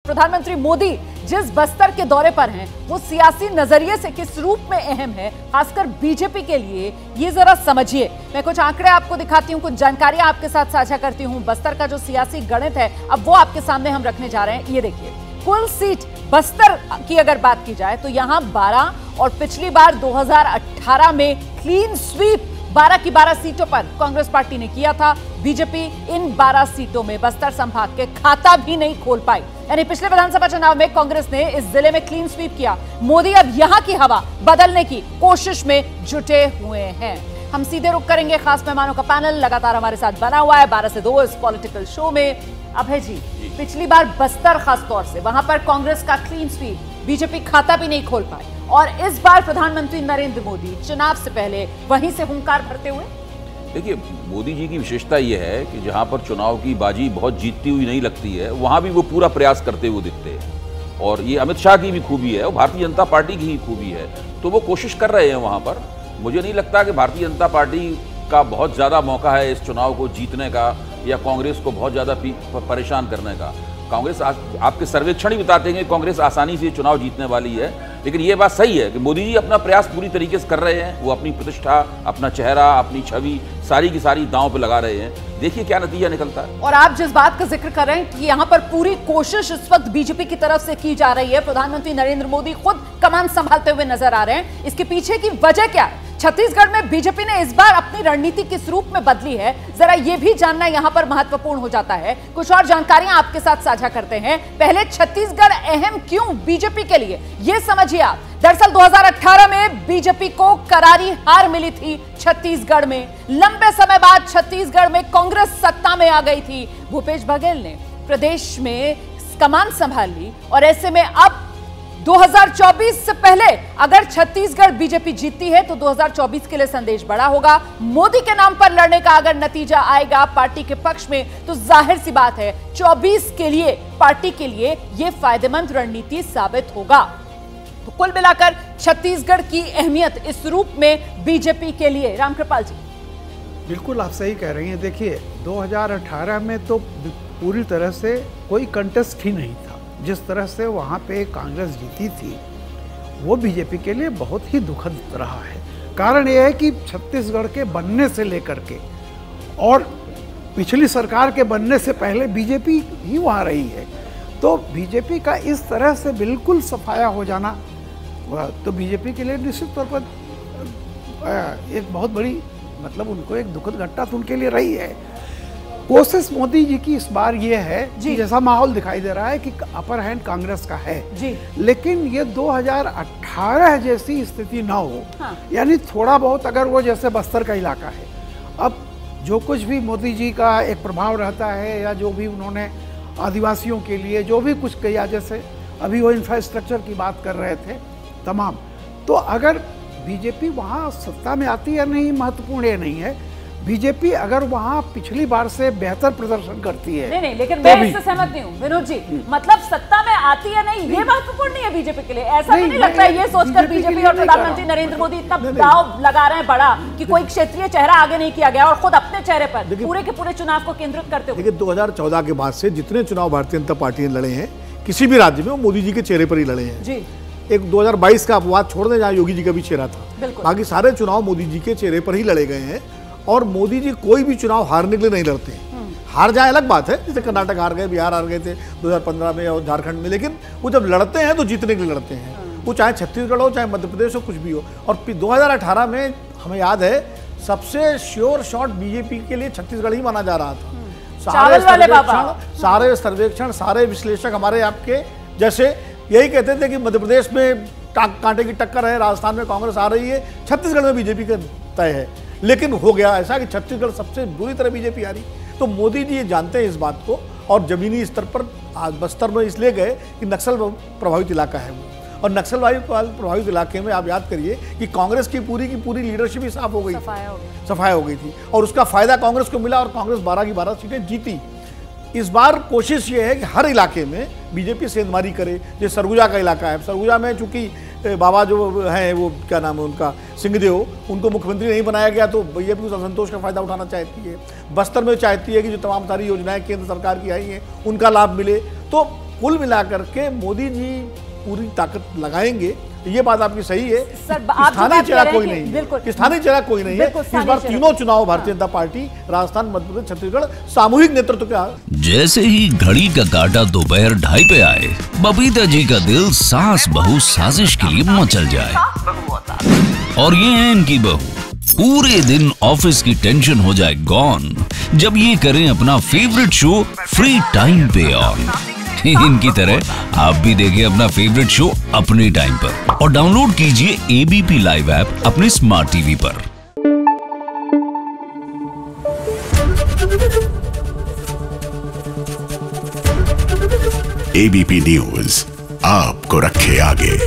प्रधानमंत्री मोदी जिस बस्तर के दौरे पर हैं, वो सियासी नजरिए से किस रूप में अहम है, खासकर बीजेपी के लिए, ये जरा समझिए। मैं कुछ आंकड़े आपको दिखाती हूँ, कुछ जानकारियां आपके साथ साझा करती हूँ। बस्तर का जो सियासी गणित है, अब वो आपके सामने हम रखने जा रहे हैं। ये देखिए, कुल सीट बस्तर की अगर बात की जाए तो यहां 12 और पिछली बार 2018 में क्लीन स्वीप 12 की 12 सीटों पर कांग्रेस पार्टी ने किया था। बीजेपी इन 12 सीटों में बस्तर संभाग के खाता भी नहीं खोल पाई। यानी पिछले विधानसभा चुनाव में कांग्रेस ने इस जिले में क्लीन स्वीप किया। मोदी अब यहां की हवा बदलने की कोशिश में जुटे हुए हैं। हम सीधे रुक करेंगे, खास मेहमानों का पैनल लगातार हमारे साथ बना हुआ है 12 से 2 इस पॉलिटिकल शो में। अभय जी, पिछली बार बस्तर खासतौर से वहां पर कांग्रेस का क्लीन स्वीप, बीजेपी खाता भी नहीं खोल पाई, और इस बार प्रधानमंत्री नरेंद्र मोदी चुनाव से पहले वहीं से हुंकार भरते हुए। देखिए, मोदी जी की विशेषता यह है कि जहां पर चुनाव की बाजी बहुत जीतती हुई नहीं लगती है, वहां भी वो पूरा प्रयास करते हुए दिखते हैं। और ये अमित शाह की भी खूबी है और भारतीय जनता पार्टी की ही खूबी है। तो वो कोशिश कर रहे हैं वहां पर। मुझे नहीं लगता कि भारतीय जनता पार्टी का बहुत ज़्यादा मौका है इस चुनाव को जीतने का या कांग्रेस को बहुत ज़्यादा परेशान करने का। कांग्रेस आपके सर्वेक्षण ही बताते हैं कि कांग्रेस आसानी से चुनाव जीतने वाली है। लेकिन ये बात सही है कि मोदी जी अपना प्रयास पूरी तरीके से कर रहे हैं। वो अपनी प्रतिष्ठा, अपना चेहरा, अपनी छवि सारी की सारी दांव पे लगा रहे हैं। देखिए क्या नतीजा निकलता है। और आप जिस बात का जिक्र कर रहे हैं कि यहाँ पर पूरी कोशिश इस वक्त बीजेपी की तरफ से की जा रही है, प्रधानमंत्री नरेंद्र मोदी खुद कमान संभालते हुए नजर आ रहे हैं। इसके पीछे की वजह क्या है? छत्तीसगढ़ में बीजेपी ने इस बार अपनी रणनीति किस रूप में बदली है, जरा यह भी जानना यहां पर महत्वपूर्ण हो जाता है। कुछ और जानकारियां आपके साथ साझा करते हैं। पहले छत्तीसगढ़ अहम क्यों बीजेपी के लिए, यह समझिए आप। दरअसल 2018 में बीजेपी को करारी हार मिली थी छत्तीसगढ़ में। लंबे समय बाद छत्तीसगढ़ में कांग्रेस सत्ता में आ गई थी। भूपेश बघेल ने प्रदेश में कमान संभाल ली और ऐसे में अब 2024 से पहले अगर छत्तीसगढ़ बीजेपी जीतती है तो 2024 के लिए संदेश बड़ा होगा। मोदी के नाम पर लड़ने का अगर नतीजा आएगा पार्टी के पक्ष में तो जाहिर सी बात है 24 के लिए पार्टी के लिए यह फायदेमंद रणनीति साबित होगा। तो कुल मिलाकर छत्तीसगढ़ की अहमियत इस रूप में बीजेपी के लिए। रामकृपाल जी, बिल्कुल आप सही कह रही हैं। देखिए 2018 में तो पूरी तरह से कोई कंटेस्ट ही नहीं था। जिस तरह से वहाँ पे कांग्रेस जीती थी वो बीजेपी के लिए बहुत ही दुखद रहा है। कारण यह है कि छत्तीसगढ़ के बनने से लेकर के और पिछली सरकार के बनने से पहले बीजेपी ही वहाँ रही है। तो बीजेपी का इस तरह से बिल्कुल सफाया हो जाना तो बीजेपी के लिए निश्चित तौर पर एक बहुत बड़ी मतलब उनको एक दुखद घटना तो उनके लिए रही है। कोशिश मोदी जी की इस बार ये है कि जैसा माहौल दिखाई दे रहा है कि अपर हैंड कांग्रेस का है जी, लेकिन ये 2018 जैसी स्थिति ना हो। हाँ। यानी थोड़ा बहुत अगर वो जैसे बस्तर का इलाका है, अब जो कुछ भी मोदी जी का एक प्रभाव रहता है या जो भी उन्होंने आदिवासियों के लिए जो भी कुछ किया, जैसे अभी वो इंफ्रास्ट्रक्चर की बात कर रहे थे तमाम, तो अगर बीजेपी वहाँ सत्ता में आती है नहीं महत्वपूर्ण ये नहीं है। बीजेपी अगर वहां पिछली बार से बेहतर प्रदर्शन करती है नहीं, लेकिन मैं इससे सहमत नहीं हूं विनोद जी। मतलब सत्ता में आती है नहीं ये महत्वपूर्ण नहीं है बीजेपी के लिए। ऐसा नहीं लगता है ये सोचकर बीजेपी और प्रधानमंत्री नरेंद्र मोदी इतना दाव लगा रहे हैं बड़ा कि कोई क्षेत्रीय चेहरा आगे नहीं किया गया और खुद अपने चेहरे पर पूरे के पूरे चुनाव को केंद्रित करते हुए। देखिए 2014 के बाद से जितने चुनाव भारतीय जनता पार्टी ने लड़े हैं किसी भी राज्य में वो मोदी जी के चेहरे पर ही लड़े हैं जी। एक 2022 का अपवाद छोड़ दें जहाँ योगी जी का भी चेहरा था, बाकी सारे चुनाव मोदी जी के चेहरे पर ही लड़े गए हैं। और मोदी जी कोई भी चुनाव हारने के लिए नहीं लड़ते। हार जाए अलग बात है, जैसे कर्नाटक हार गए, बिहार हार गए थे 2015 में और झारखंड में, लेकिन वो जब लड़ते हैं तो जीतने के लिए लड़ते हैं। वो चाहे छत्तीसगढ़ हो चाहे मध्य प्रदेश हो, कुछ भी हो। और 2018 में हमें याद है सबसे श्योर शॉट बीजेपी के लिए छत्तीसगढ़ ही माना जा रहा था। सारे सर्वेक्षण सारे विश्लेषक हमारे आपके जैसे यही कहते थे कि मध्य प्रदेश में कांटे की टक्कर है, राजस्थान में कांग्रेस आ रही है, छत्तीसगढ़ में बीजेपी का तय है। लेकिन हो गया ऐसा कि छत्तीसगढ़ सबसे बुरी तरह बीजेपी आ रही। तो मोदी जी ये जानते हैं इस बात को और जमीनी स्तर पर बस्तर में इसलिए गए कि नक्सल प्रभावित इलाका है वो, और नक्सल प्रभावित इलाके में आप याद करिए कि कांग्रेस की पूरी लीडरशिप ही साफ हो गई, सफाया हो गई थी और उसका फायदा कांग्रेस को मिला और कांग्रेस 12 की 12 सीटें जीती। इस बार कोशिश ये है कि हर इलाके में बीजेपी सेंधमारी करे। जैसे सरगुजा का इलाका है, सरगुजा में चूंकि बाबा जो हैं वो क्या नाम है उनका, सिंहदेव, उनको मुख्यमंत्री नहीं बनाया गया तो बीजेपी उस असंतोष का फायदा उठाना चाहती है। बस्तर में चाहती है कि जो तमाम सारी योजनाएं केंद्र सरकार की आई हैं उनका लाभ मिले। तो कुल मिलाकर के मोदी जी पूरी ताकत लगाएंगे, ये बात आपकी सही है। स्थानीय चेहरा कोई नहीं है, स्थानीय चेहरा कोई नहीं है। इस बार तीनों चुनाव भारतीय जनता पार्टी राजस्थान, मध्य प्रदेश, छत्तीसगढ़ सामूहिक नेतृत्व का। जैसे ही घड़ी का काटा दोपहर 2:30 पे आए, बबीता जी का दिल सास बहू साजिश के लिए मचल जाए। और ये है इनकी बहू, पूरे दिन ऑफिस की टेंशन हो जाए गॉन जब ये करें अपना फेवरेट शो फ्री टाइम पे ऑन। इनकी तरह आप भी देखें अपना फेवरेट शो अपने टाइम पर और डाउनलोड कीजिए एबीपी लाइव ऐप अपने स्मार्ट टीवी पर। एबीपी न्यूज आपको रखे आगे।